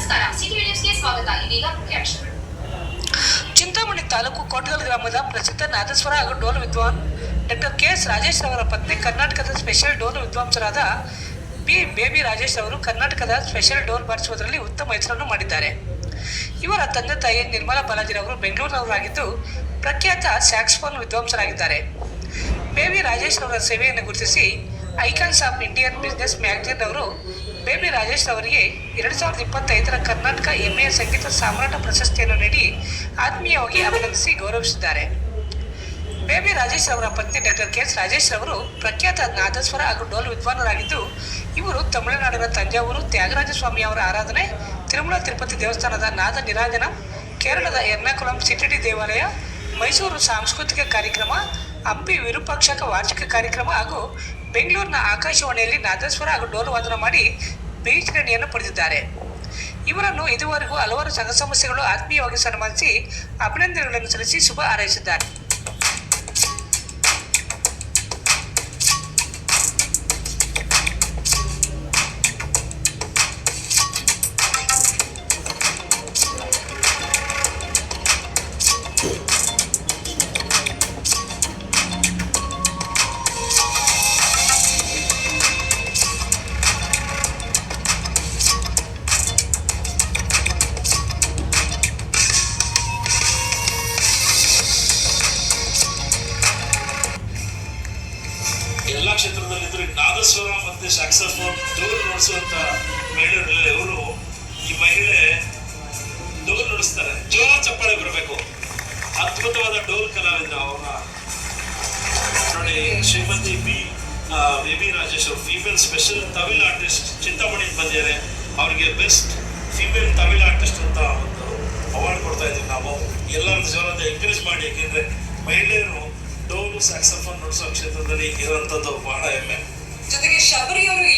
ನಮಸ್ಕಾರ, ಸಿಟಿ ನ್ಯೂಸ್ಗೆ ಸ್ವಾಗತ. ಇದೀಗ ಮುಖ್ಯಾಂಶಗಳು. ಚಿಂತಾಮಣಿ ತಾಲೂಕು ಕೋಟಗಲ್ ಗ್ರಾಮದ ಪ್ರಸಿದ್ಧ ನಾದಸ್ವರ ಹಾಗೂ ಡೋಲು ವಿದ್ವಾನ್ ಡಾಕ್ಟರ್ ಕೆ.ಎಸ್. ರಾಜೇಶ್ ಅವರ ಪತ್ನಿ ಕರ್ನಾಟಕದ ಸ್ಪೆಷಲ್ ಡೋಲು ವಿದ್ವಾಂಸರಾದ ಬಿ. ಬೇಬಿ ರಾಜೇಶ್ ಅವರು ಕರ್ನಾಟಕದ ಸ್ಪೆಷಲ್ ಡೋಲ್ ಬಾರಿಸುವುದರಲ್ಲಿ ಉತ್ತಮ ಹೆಸರನ್ನು ಮಾಡಿದ್ದಾರೆ. ಇವರ ತಂದೆ ತಾಯಿ ನಿರ್ಮಲಾ ಬಾಲಾಜಿರವರು ಬೆಂಗಳೂರಿನವರಾಗಿದ್ದು ಪ್ರಖ್ಯಾತ ಸ್ಯಾಕ್ಸ್ಫೋನ್ ವಿದ್ವಾಂಸರಾಗಿದ್ದಾರೆ. ಬೇಬಿ ರಾಜೇಶ್ ಅವರ ಸೇವೆಯನ್ನು ಗುರುತಿಸಿ icons of Indian business magazine ಅವರು ಬೇಬಿ ರಾಜೇಶ್ ಅವರಿಗೆ 2025ರ ಕರ್ನಾಟಕ ಹೆಮ್ಮೆಯ ಸಂಗೀತ ಸಾಮ್ರಾಟ ಪ್ರಶಸ್ತಿಯನ್ನು ನೀಡಿ ಆತ್ಮೀಯವಾಗಿ ಅಭಿನಂದಿಸಿ ಗೌರವಿಸಿದ್ದಾರೆ. ಬೇಬಿ ರಾಜೇಶ್ ಅವರ ಪತ್ನಿ ಡಾಕ್ಟರ್ ಕೆ.ಎಸ್. ರಾಜೇಶ್ ಅವರು ಪ್ರಖ್ಯಾತ ನಾದಸ್ವರ ಹಾಗೂ ಡೋಲು ವಿದ್ವಾನರಾಗಿದ್ದು ಇವರು ತಮಿಳುನಾಡಿನ ತಂಜಾವೂರು ತ್ಯಾಗರಾಜ ಸ್ವಾಮಿ ಅವರ ಆರಾಧನೆ, ತಿರುಮಲ ತಿರುಪತಿ ದೇವಸ್ಥಾನದ ನಾದ ನಿರಾಜನ, ಕೇರಳದ ಎರ್ನಾಕುಲಂ ಸಿಟಿಡಿ ದೇವಾಲಯ, ಮೈಸೂರು ಸಾಂಸ್ಕೃತಿಕ ಕಾರ್ಯಕ್ರಮ, ಹಂಪಿ ವಿರೂಪಾಕ್ಷಕ ವಾರ್ಷಿಕ ಕಾರ್ಯಕ್ರಮ ಹಾಗೂ ಬೆಂಗಳೂರಿನ ಆಕಾಶವಾಣಿಯಲ್ಲಿ ನಾದಸ್ವರ ಹಾಗೂ ಡೋಲು ವಾದನ ಮಾಡಿ ಬಿ ಶ್ರೇಣಿಯನ್ನು ಪಡೆದಿದ್ದಾರೆ. ಇವರನ್ನು ಇದುವರೆಗೂ ಹಲವಾರು ಸಂಘ ಸಂಸ್ಥೆಗಳು ಆತ್ಮೀಯವಾಗಿ ಸನ್ಮಾನಿಸಿ ಅಭಿನಂದನೆಗಳನ್ನು ಸಲ್ಲಿಸಿ ಶುಭ ಹಾರೈಸಿದ್ದಾರೆ. ಎಲ್ಲ ಕ್ಷೇತ್ರದಲ್ಲಿದ್ದರೆ ನಾದಸ್ವರ ಮತ್ತು ಸ್ಯಾಕ್ಸೋಫೋನ್ ಡೋಲ್ ನುಡಿಸುವಂಥ ಮಹಿಳೆಯರಲ್ಲಿ ಅವರು ಈ ಮಹಿಳೆ ಡೋಲ್ ನುಡಿಸ್ತಾರೆ. ಜೋರ ಚಪ್ಪಾಳೆ ಬರಬೇಕು. ಅದ್ಭುತವಾದ ಡೋಲ್ ಕಲಾವಿದ ಅವರ ನೋಡಿ. ಶ್ರೀಮತಿ ಬೇಬಿ ರಾಜೇಶ್ ಅವರು ಫೀಮೇಲ್ ಸ್ಪೆಷಲ್ ತಮಿಳ್ ಆರ್ಟಿಸ್ಟ್ ಚಿಂತಾಮಣಿಯಿಂದ ಬಂದಿದ್ದಾರೆ. ಅವರಿಗೆ ಬೆಸ್ಟ್ ಫೀಮೇಲ್ ತಮಿಳ್ ಆರ್ಟಿಸ್ಟ್ ಅಂತ ಒಂದು ಅವಾರ್ಡ್ ಕೊಡ್ತಾ ಇದ್ದೀವಿ ನಾವು. ಎಲ್ಲರ ಜೋರಾದ ಎಂಕರೇಜ್ ಮಾಡಿ, ಯಾಕೆಂದರೆ ಮಹಿಳೆಯರು ಡೋಲು ಸ್ಯಾಕ್ಸೋಫೋನ್ ನುಡಿಸೋ ಕ್ಷೇತ್ರದಲ್ಲಿ ಇರುವಂಥದ್ದು ಬಹಳ ಹೆಮ್ಮೆ. ಜೊತೆಗೆ ಶಬರಿ ಅವರು